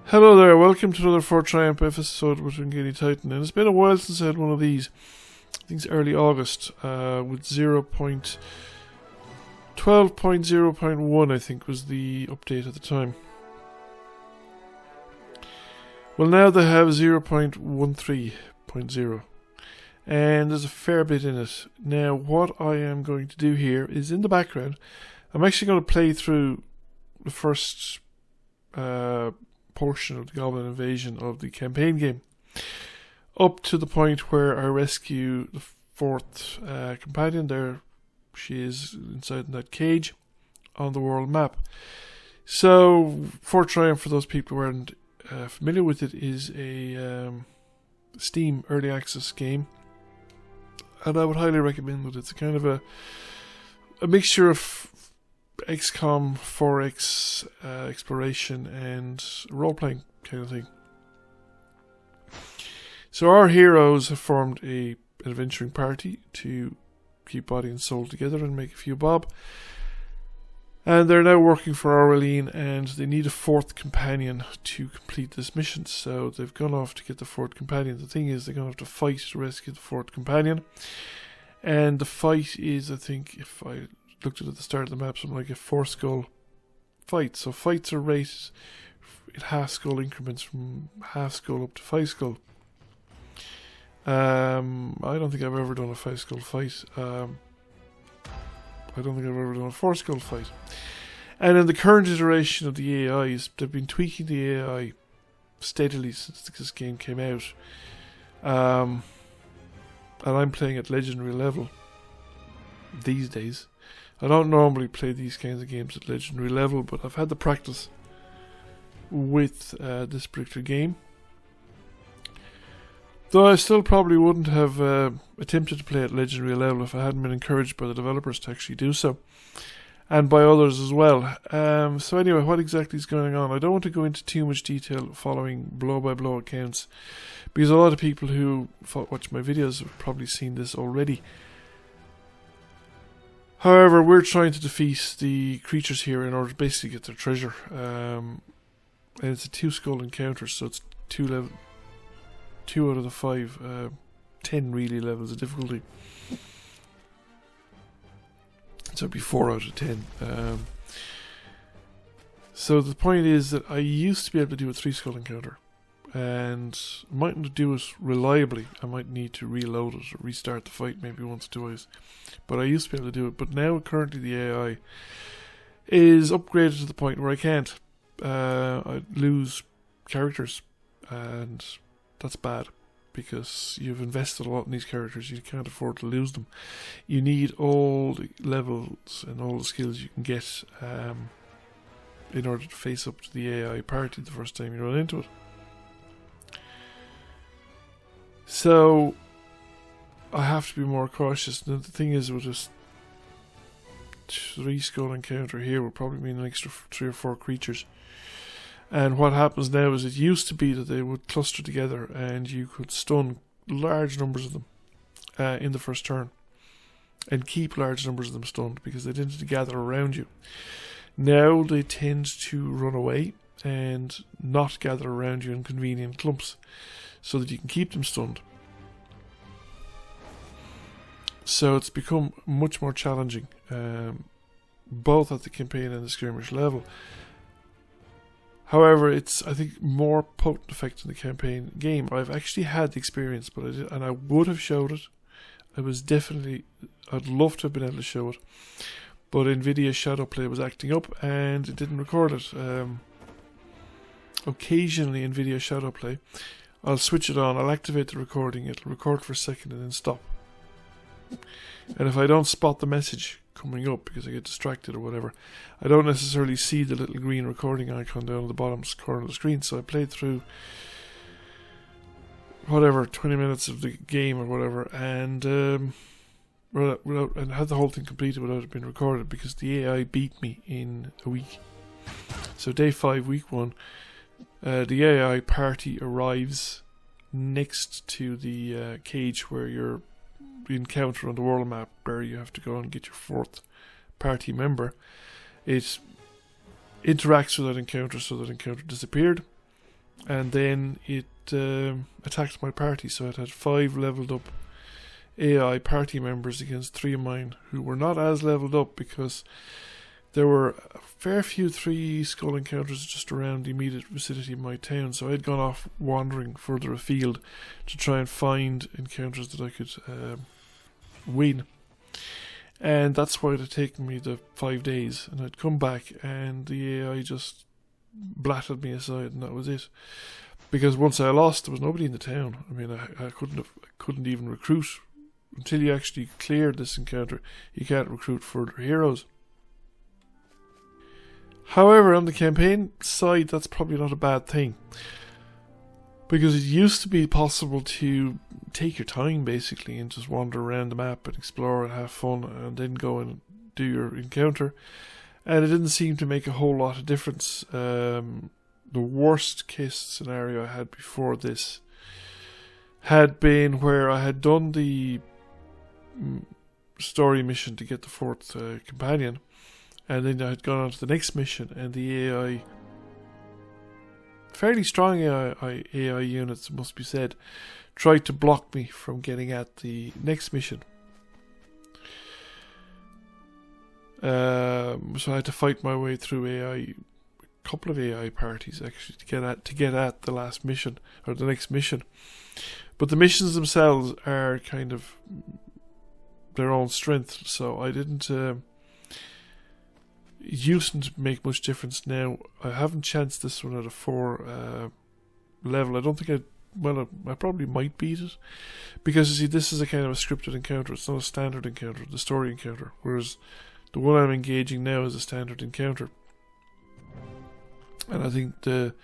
Hello there, welcome to another Fort Triumph episode with Ringini Titan, and it's been a while since I had one of these. I think it's early August, with 12.0.1 I think was the update at the time. Well, now they have 0.13.0, and there's a fair bit in it. Now what I am going to do here is, in the background, I'm actually going to play through the first portion of the Goblin Invasion of the campaign game, up to the point where I rescue the fourth companion. There she is, inside in that cage on the world map. So Fort Triumph, for those people who aren't familiar with it, is a Steam early access game, and I would highly recommend it. It's a kind of a mixture of XCOM 4X exploration and role-playing kind of thing. So our heroes have formed an adventuring party to keep body and soul together and make a few bob, and they're now working for Aurelian, and they need a fourth companion to complete this mission. So they've gone off to get the fourth companion. The thing is, they're going to have to fight to rescue the fourth companion, and the fight is, I think, if I looked at the start of the map, something like a 4-skull fight. So fights are rated in half-skull increments, from half-skull up to 5-skull. I don't think I've ever done a 5-skull fight. I don't think I've ever done a 4-skull fight. And in the current iteration of the AIs, they've been tweaking the AI steadily since this game came out. And I'm playing at legendary level these days. I don't normally play these kinds of games at legendary level, but I've had the practice with this particular game. Though I still probably wouldn't have attempted to play at legendary level if I hadn't been encouraged by the developers to actually do so, and by others as well. So anyway, what exactly is going on? I don't want to go into too much detail following blow-by-blow accounts, because a lot of people who watch my videos have probably seen this already. However, we're trying to defeat the creatures here in order to basically get their treasure. And it's a 2-skull encounter, so it's 2 out of the 5, 10 really levels of difficulty. So it'd be 4 out of 10. So the point is that I used to be able to do a 3-skull encounter, and I mightn't do it reliably. I might need to reload it or restart the fight maybe once or twice, but I used to be able to do it. But now currently the AI is upgraded to the point where I can't. I lose characters, and that's bad, because you've invested a lot in these characters. You can't afford to lose them. You need all the levels and all the skills you can get in order to face up to the AI party the first time you run into it. So I have to be more cautious. Now the thing is, with this 3-skull encounter here, will probably mean an extra 3 or 4 creatures. And what happens now is, it used to be that they would cluster together and you could stun large numbers of them in the first turn, and keep large numbers of them stunned because they tended to gather around you. Now they tend to run away and not gather around you in convenient clumps, so that you can keep them stunned. So it's become much more challenging, both at the campaign and the skirmish level. However, it's, I think, more potent effect in the campaign game. I've actually had the experience, but I would have showed it. I'd love to have been able to show it, but NVIDIA Shadowplay was acting up and it didn't record it. Occasionally, NVIDIA Shadowplay, I'll switch it on, I'll activate the recording, it'll record for a second and then stop. And if I don't spot the message coming up because I get distracted or whatever, I don't necessarily see the little green recording icon down at the bottom corner of the screen. So I played through 20 minutes of the game or whatever, and and had the whole thing completed without it being recorded, because the AI beat me in a week. So day 5, week 1, the AI party arrives next to the cage where you're encounter on the world map, where you have to go and get your fourth party member. It interacts with that encounter, so that encounter disappeared, and then it attacked my party. So it had 5 leveled up AI party members against 3 of mine who were not as leveled up, because there were a fair few 3 skull encounters just around the immediate vicinity of my town, so I'd gone off wandering further afield to try and find encounters that I could win. And that's why it had taken me the 5 days, and I'd come back and the AI just blatted me aside, and that was it. Because once I lost, there was nobody in the town. I mean, I couldn't even recruit. Until you actually cleared this encounter, you can't recruit further heroes. However, on the campaign side, that's probably not a bad thing, because it used to be possible to take your time basically and just wander around the map and explore and have fun, and then go and do your encounter, and it didn't seem to make a whole lot of difference. The worst case scenario I had before this had been where I had done the story mission to get the 4th companion, and then I had gone on to the next mission, and the AI, fairly strong AI units, must be said, tried to block me from getting at the next mission. So I had to fight my way through a couple of AI parties actually to get at the last mission, or the next mission. But the missions themselves are kind of their own strength, so I didn't. It used to make much difference. Now I haven't chanced this one at a 4 level. I don't think I probably might beat it, because you see, this is a kind of a scripted encounter. It's not a standard encounter, the story encounter, whereas the one I'm engaging now is a standard encounter. And I think the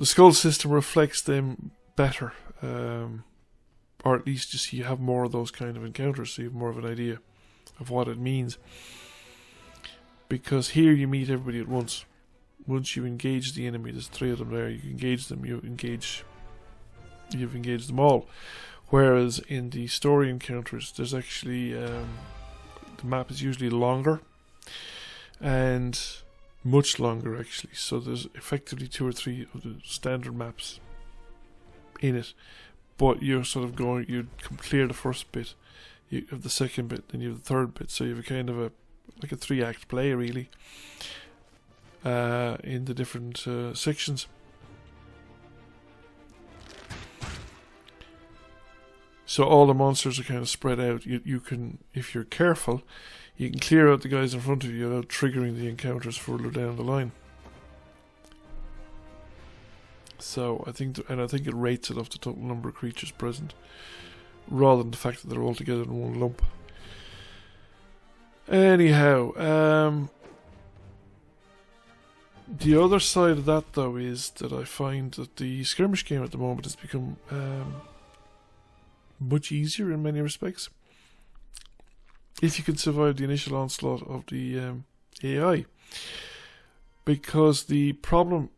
skull system reflects them better, or at least just you have more of those kind of encounters, so you have more of an idea of what it means. Because here you meet everybody at once. Once you engage the enemy, there's 3 of them there, you engage them, you've engaged them all. Whereas in the story encounters, there's actually the map is usually longer, and much longer actually. So there's effectively 2 or 3 of the standard maps in it, but you're sort of going, you clear the first bit, you have the second bit, then you have the third bit. So you have a kind of a 3-act play really, in the different sections. So all the monsters are kind of spread out. You can, if you're careful, you can clear out the guys in front of you without triggering the encounters further down the line. So I think it rates it off the total number of creatures present, rather than the fact that they're all together in one lump. Anyhow, the other side of that though is that I find that the skirmish game at the moment has become much easier in many respects, if you can survive the initial onslaught of the AI. Because the problem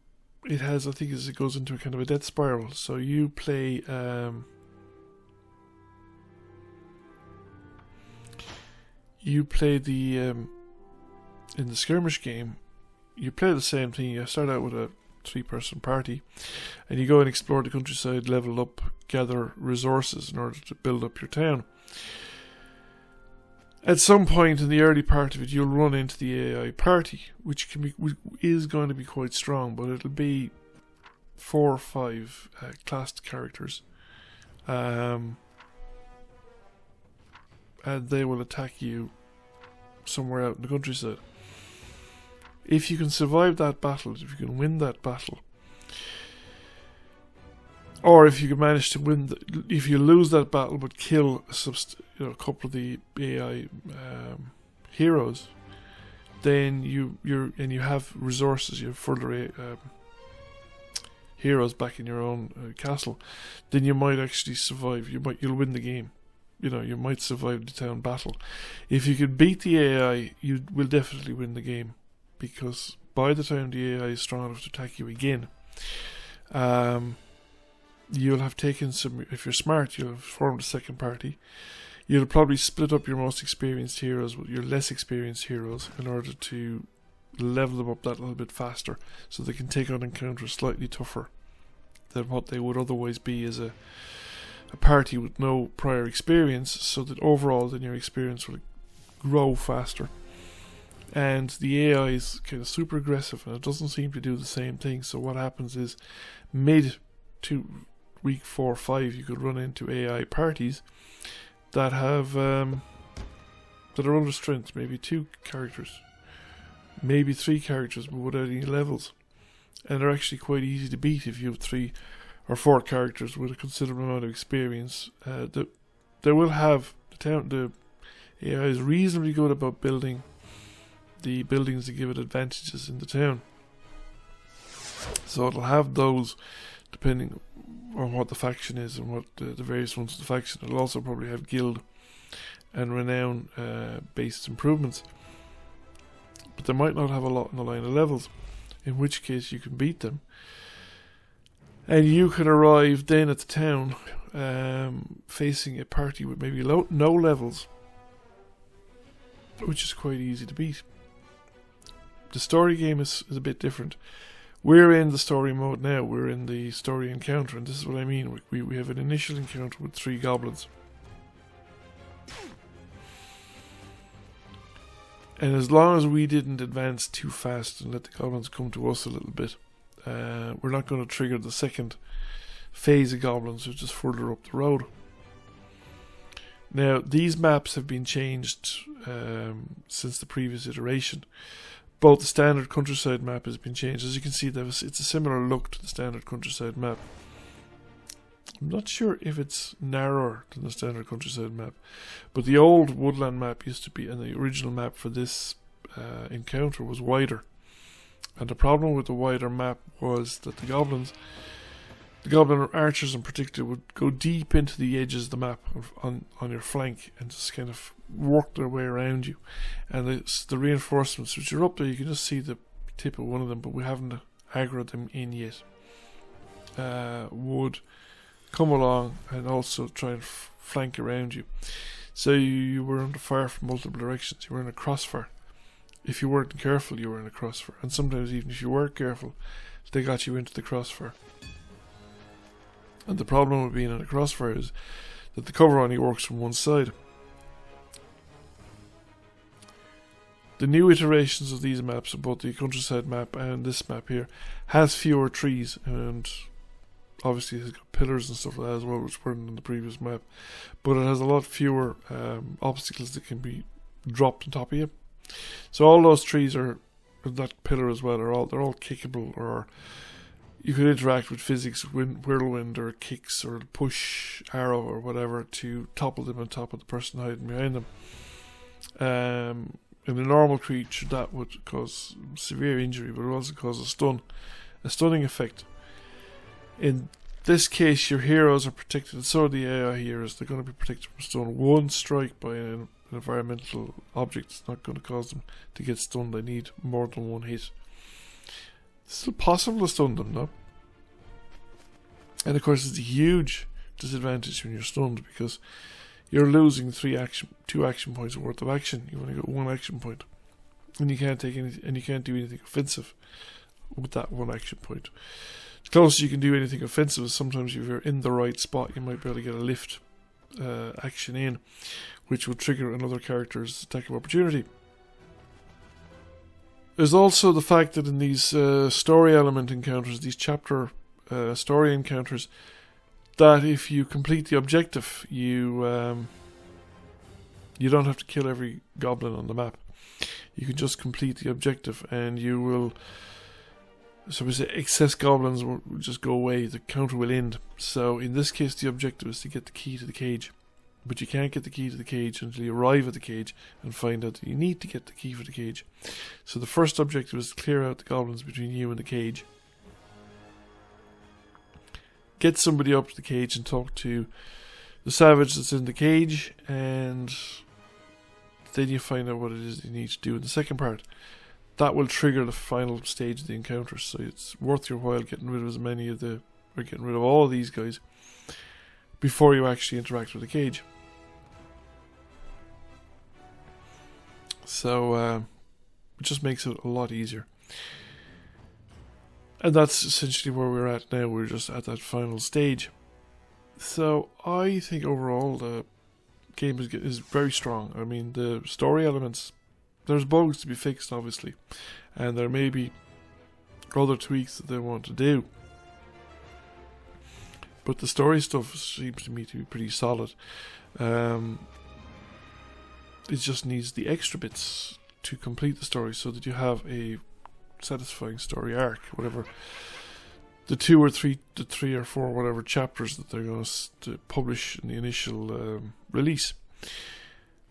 it has, I think, is it goes into a kind of a death spiral. So you play the in the skirmish game, you play the same thing. You start out with a 3-person party, and you go and explore the countryside, level up, gather resources in order to build up your town. At some point in the early part of it, you'll run into the AI party, which is going to be quite strong, but it'll be 4 or 5 classed characters, and they will attack you somewhere out in the countryside. If you can survive that battle, if you can win that battle, or if you can manage to win, if you lose that battle but kill a couple of the AI heroes, then you have resources, you have further heroes back in your own castle, then you might actually survive. You'll win the game. You might survive the town battle. If you can beat the AI, you will definitely win the game, because by the time the AI is strong enough to attack you again, you'll have taken some, if you're smart, you'll have formed a second party. You'll probably split up your most experienced heroes with your less experienced heroes in order to level them up that little bit faster, so they can take on encounters slightly tougher than what they would otherwise be as a party with no prior experience, so that overall then your experience will grow faster. And the AI is kind of super aggressive, and it doesn't seem to do the same thing. So what happens is, mid to week 4 or 5, you could run into AI parties that have that are under strength, maybe 2 characters, maybe 3 characters, but without any levels, and they're actually quite easy to beat if you have 3 or 4 characters with a considerable amount of experience. They will have the AI is reasonably good about building the buildings that give it advantages in the town, so it'll have those depending on what the faction is and what the various ones of the faction. It'll also probably have guild and renown based improvements, but they might not have a lot in the line of levels, in which case you can beat them, and you can arrive then at the town facing a party with maybe no levels, which is quite easy to beat. The story game is a bit different. We're in the story mode now. We're in the story encounter, and this is what I mean. We have an initial encounter with 3 goblins, and as long as we didn't advance too fast and let the goblins come to us a little bit, we're not going to trigger the second phase of goblins, which is further up the road. Now, these maps have been changed since the previous iteration. Both the standard countryside map has been changed. As you can see, it's a similar look to the standard countryside map. I'm not sure if it's narrower than the standard countryside map, but the old woodland map used to be, and the original map for this encounter was wider. And the problem with the wider map was that the goblin archers in particular would go deep into the edges of the map on your flank and just kind of work their way around you. And the reinforcements, which are up there, you can just see the tip of one of them, but we haven't aggroed them in yet, would come along and also try and flank around you. So you were under fire from multiple directions. You were in a crossfire. If you weren't careful, you were in a crossfire. And sometimes even if you were careful, they got you into the crossfire. And the problem with being in a crossfire is that the cover only works from one side. The new iterations of these maps, both the countryside map and this map here, has fewer trees, and obviously it's got pillars and stuff like that as well, which weren't in the previous map. But it has a lot fewer obstacles that can be dropped on top of you. So all those trees are, that pillar as well, they're all kickable, or you could interact with physics, whirlwind or kicks or push arrow or whatever to topple them on top of the person hiding behind them. In a normal creature, that would cause severe injury, but it would also cause a stunning effect. In this case, your heroes are protected, and so are the AI heroes. They're going to be protected from stun. One strike by an environmental object is not going to cause them to get stunned. They need more than one hit. It's still possible to stun them, though. And of course, it's a huge disadvantage when you're stunned, because you're losing 2 action points worth of action. You only got 1 action point, and you can't take any, and you can't do anything offensive with that 1 action point. The closest you can do anything offensive is sometimes if you're in the right spot, you might be able to get a lift action in, which will trigger another character's attack of opportunity. There's also the fact that in these story element encounters, these chapter story encounters, that if you complete the objective, you don't have to kill every goblin on the map. You can just complete the objective, and you will. So we say excess goblins will just go away. The counter will end. So in this case, the objective is to get the key to the cage, but you can't get the key to the cage until you arrive at the cage and find out that you need to get the key for the cage. So the first objective is to clear out the goblins between you and the cage. Get somebody up to the cage and talk to the savage that's in the cage, and then you find out what it is you need to do in the second part. that will trigger the final stage of the encounter. So it's worth your while getting rid of all of these guys before you actually interact with the cage. So it just makes it a lot easier. And that's essentially where we're at now. We're just at that final stage. So I think overall the game is very strong. I mean, the story elements, there's bugs to be fixed, obviously, and there may be other tweaks that they want to do. But the story stuff seems to me to be pretty solid. It just needs the extra bits to complete the story so that you have a satisfying story arc, whatever the three or four whatever chapters that they're going to publish in the initial release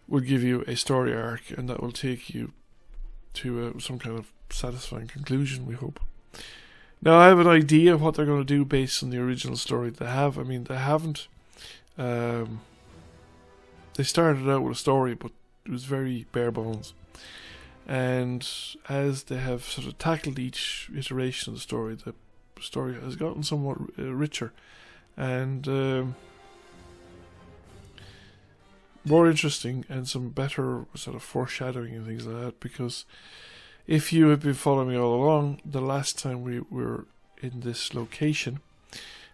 will give you a story arc, and that will take you to some kind of satisfying conclusion, we hope. Now, I have an idea of what they're going to do based on the original story they have. I mean, they haven't they started out with a story, but it was very bare bones. And as they have sort of tackled each iteration of the story has gotten somewhat richer and more interesting, and some better sort of foreshadowing and things like that. Because if you have been following me all along, the last time we were in this location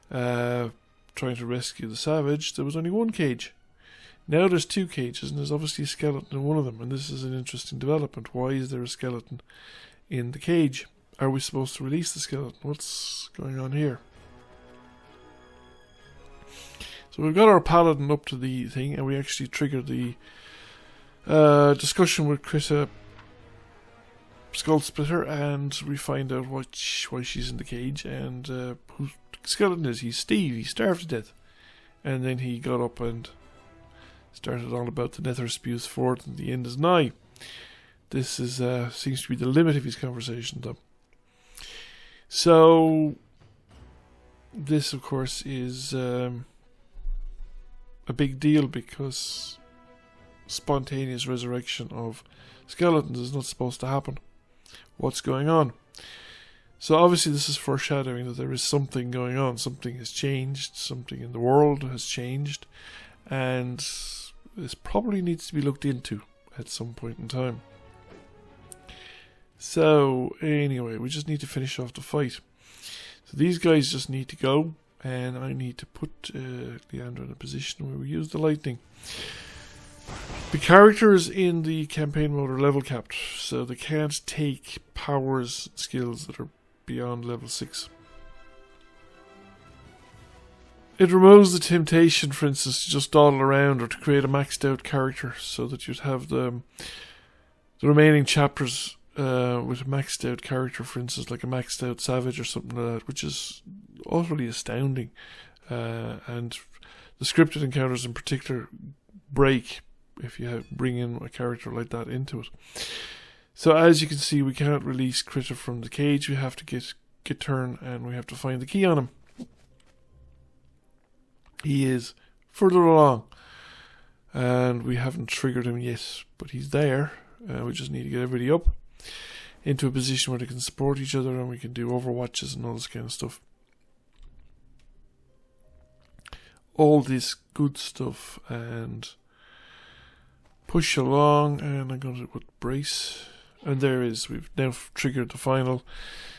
trying to rescue the savage, there was only one cage. Now there's two cages, and there's obviously a skeleton in one of them, and this is an interesting development. Why is there a skeleton in the cage? Are we supposed to release the skeleton? What's going on here? So we've got our paladin up to the thing, and we actually triggered the discussion with Krita Skullsplitter, and we find out why she's in the cage, and who the skeleton is. He's Steve. He starved to death, and then he got up and started all about the Nether spews forth, and the end is nigh. This is seems to be the limit of his conversation, though. So this, of course, is a big deal, because spontaneous resurrection of skeletons is not supposed to happen. What's going on? So obviously this is foreshadowing that there is something going on. Something has changed. Something in the world has changed, and this probably needs to be looked into at some point in time. So anyway, we just need to finish off the fight. So these guys just need to go, and I need to put Leandra in a position where we use the lightning. The characters in the campaign mode are level capped, so they can't take powers and skills that are beyond level 6. It removes the temptation, for instance, to just dawdle around or to create a maxed out character, so that you'd have the remaining chapters with a maxed out character, for instance, like a maxed out savage or something like that, which is utterly astounding. And the scripted encounters in particular break if you bring in a character like that into it. So as you can see, we can't release Krita from the cage. We have to get Gitturn, and we have to find the key on him. He is further along, and we haven't triggered him yet, but he's there. We just need to get everybody up into a position where they can support each other, and we can do overwatches and all this kind of stuff. All this good stuff, and push along, and I'm going to put brace, and there is. We've now triggered the final.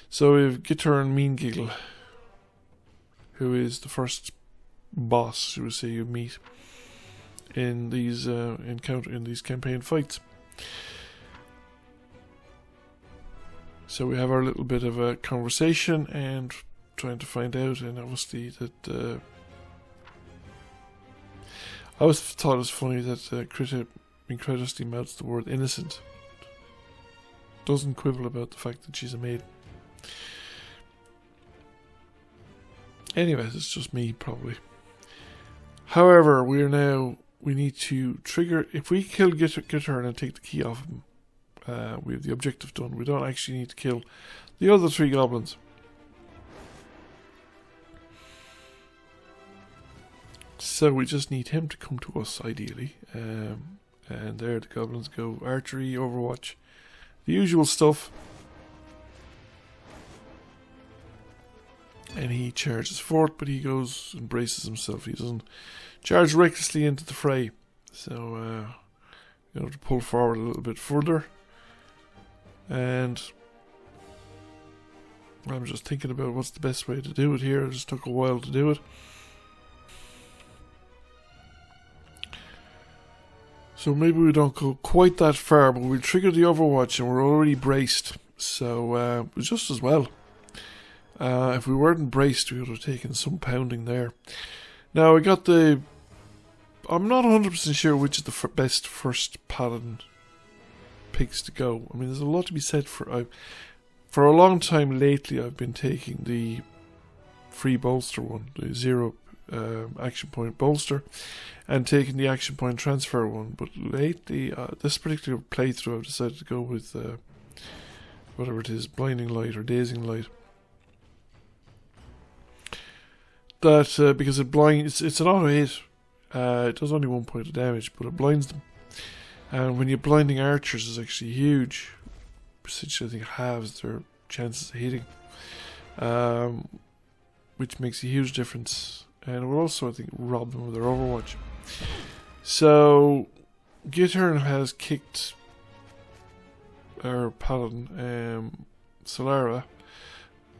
So we have Gitturn Meangiggle, who is the first boss, you would say, you meet in these these campaign fights. So we have our little bit of a conversation and trying to find out, and obviously that I always thought it was funny that Krita incredulously mouths the word innocent. Doesn't quibble about the fact that she's a maiden. Anyway, it's just me, probably. However, we need to trigger. If we kill Gitturn and take the key off him, we have the objective done. We don't actually need to kill the other 3 goblins. So we just need him to come to us, ideally. And there the goblins go. Archery, Overwatch, The usual stuff. And he charges forth, but he goes and braces himself. He doesn't charge recklessly into the fray. So, you know, to pull forward a little bit further. And I'm just thinking about what's the best way to do it here. It just took a while to do it. So maybe we don't go quite that far, but we'll trigger the Overwatch and we're already braced. So it's just as well. If we weren't braced, we would have taken some pounding there. Now I got the... I'm not 100% sure which is the best first Paladin picks to go. I mean, there's a lot to be said for... For a long time lately, I've been taking the free bolster one, the 0 action point bolster, and taking the action point transfer one. But lately, this particular playthrough, I've decided to go with whatever it is, Blinding Light or Dazing Light. That because it blinds, it's an auto hit. It does only 1 point of damage, but it blinds them. And when you're blinding archers, it's actually huge. Essentially, I think halves their chances of hitting, which makes a huge difference, and it will also, I think, rob them of their Overwatch. So, Githern has kicked our Paladin, Solara,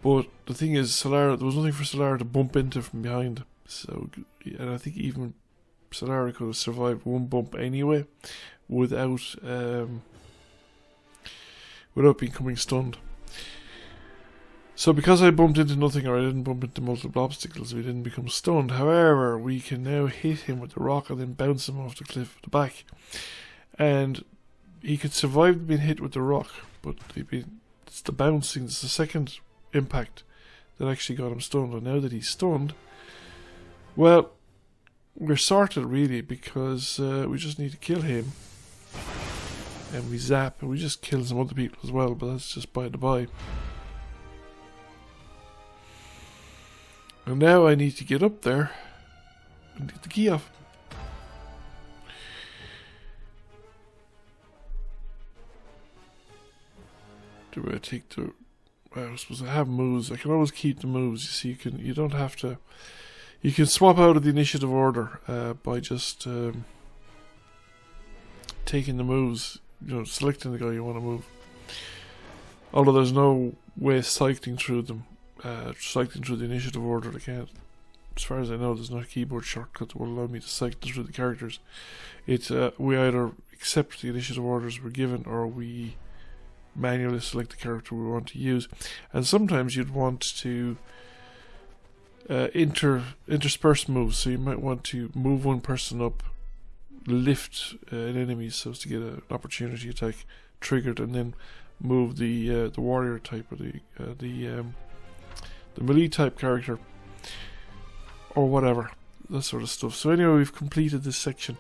but the thing is, Solara, there was nothing for Solara to bump into from behind. So, and I think even Solara could have survived one bump anyway, without becoming stunned. So because I bumped into nothing, or I didn't bump into multiple obstacles, we didn't become stunned. However, we can now hit him with the rock and then bounce him off the cliff at the back. And he could survive being hit with the rock, but it's the bouncing, it's the second impact that actually got him stunned. And now that he's stunned, well, we're sorted really, because we just need to kill him. And we zap, and we just kill some other people as well, but that's just by the by. And now I need to get up there and get the key off. Do I take the... I suppose I have moves. I can always keep the moves. You see, you don't have to... You can swap out of the initiative order by just taking the moves. You know, selecting the guy you want to move. Although there's no way of cycling through them, cycling through the initiative order. I can't. As far as I know, there's no keyboard shortcut that will allow me to cycle through the characters. It's we either accept the initiative orders we're given, or we manually select the character we want to use. And sometimes you'd want to intersperse moves. So you might want to move one person up, lift an enemy so as to get an opportunity attack triggered, and then move the warrior type or the melee type character or whatever, that sort of stuff. So anyway, we've completed this section.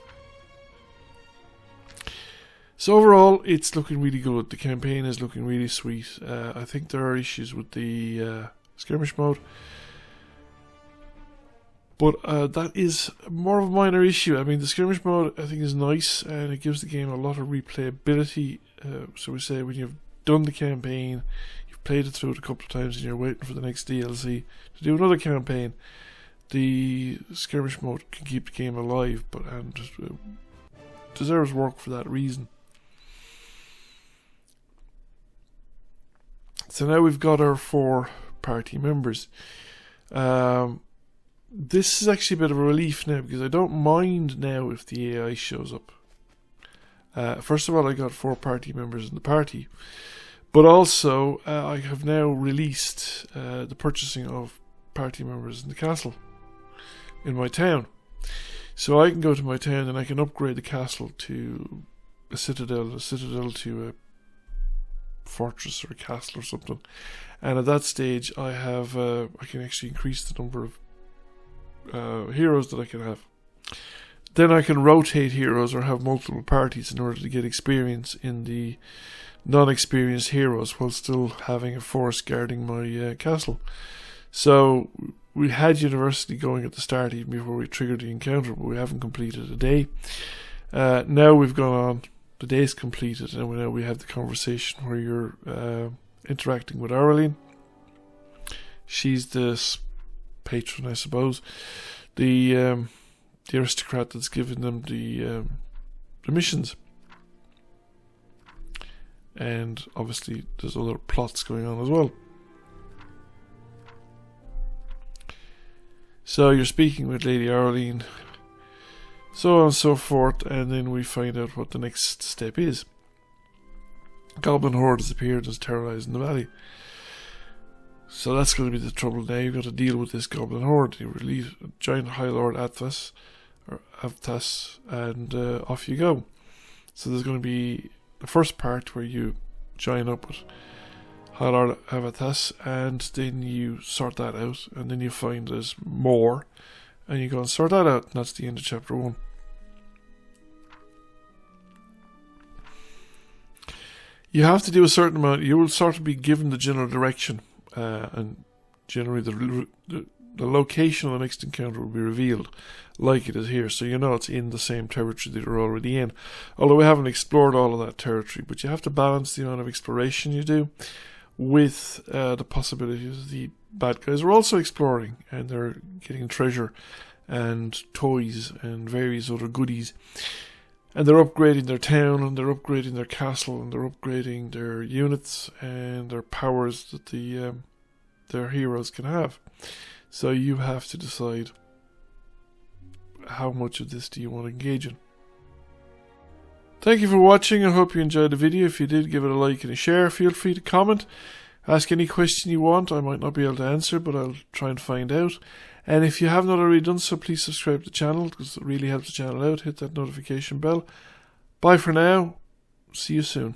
So overall, it's looking really good. The campaign is looking really sweet. I think there are issues with the skirmish mode, but that is more of a minor issue. I mean, the skirmish mode, I think, is nice, and it gives the game a lot of replayability. So we say when you've done the campaign, you've played it through it a couple of times, and you're waiting for the next DLC to do another campaign, the skirmish mode can keep the game alive, and deserves work for that reason. So now we've got our 4 party members. This is actually a bit of a relief now, because I don't mind now if the AI shows up. First of all, I got 4 party members in the party, but also I have now released the purchasing of party members in the castle in my town. So I can go to my town and I can upgrade the castle to a citadel to a fortress or a castle or something. And at that stage, I have I can actually increase the number of heroes that I can have. Then I can rotate heroes or have multiple parties in order to get experience in the non-experienced heroes while still having a force guarding my castle. So we had university going at the start even before we triggered the encounter, but we haven't completed a day. Now we've gone on the day is completed, and now we have the conversation where you're interacting with Aurelene. She's the patron, I suppose, the aristocrat that's giving them the missions. And obviously there's other plots going on as well. So you're speaking with Lady Aurelene, so on and so forth, and then we find out what the next step is. Goblin horde has appeared, is terrorizing the valley. So that's going to be the trouble now. You've got to deal with this goblin horde. You release giant High Lord Avthas, and off you go. So there's going to be the first part where you join up with High Lord Avthas, and then you sort that out, and then you find there's more, and you go and sort that out, and that's the end of chapter 1. You have to do a certain amount. You will sort of be given the general direction, and generally the location of the next encounter will be revealed, like it is here, so you know it's in the same territory that you're already in. Although we haven't explored all of that territory, but you have to balance the amount of exploration you do with the possibilities the bad guys are also exploring, and they're getting treasure and toys and various other goodies, and they're upgrading their town, and they're upgrading their castle, and they're upgrading their units and their powers that their heroes can have. So you have to decide how much of this do you want to engage in. Thank you for watching. I hope you enjoyed the video. If you did, give it a like and a share. Feel free to comment. Ask any question you want. I might not be able to answer, but I'll try and find out. And if you have not already done so, please subscribe to the channel, because it really helps the channel out. Hit that notification bell. Bye for now. See you soon.